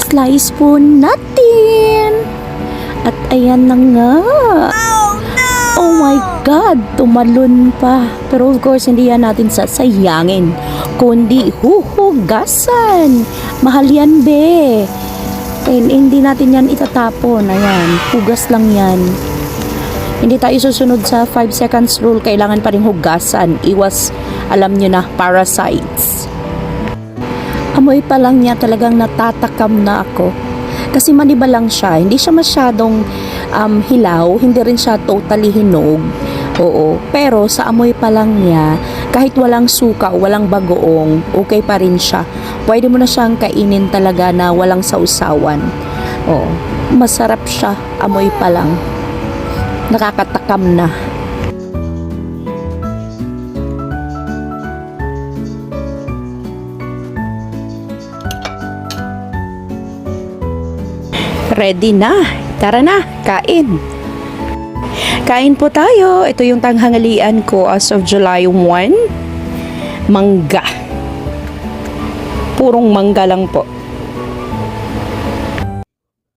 i-slice po natin. At ayan na nga. Oh my God, tumalon pa. Pero of course, hindi yan natin sasayangin, kundi huhugasan. Mahal yan, be. Hindi natin yan itatapon. Ayan, hugas lang yan. Hindi tayo susunod sa 5 seconds rule. Kailangan pa rin hugasan. Iwas, alam nyo na, parasites. Amoy pa lang niya talagang natatakam na ako. Kasi maniba lang siya. Hindi siya masyadong hilaw. Hindi rin siya totally hinog. Oo. Pero sa amoy pa lang niya, kahit walang suka, walang bagoong, okay pa rin siya. Pwede mo na siyang kainin talaga na walang sausawan. Oo. Masarap siya. Amoy pa lang. Nakakatakam na. Ready na. Tara na, kain. Kain po tayo. Ito yung tanghalian ko as of July 1. Mangga. Purong mangga lang po.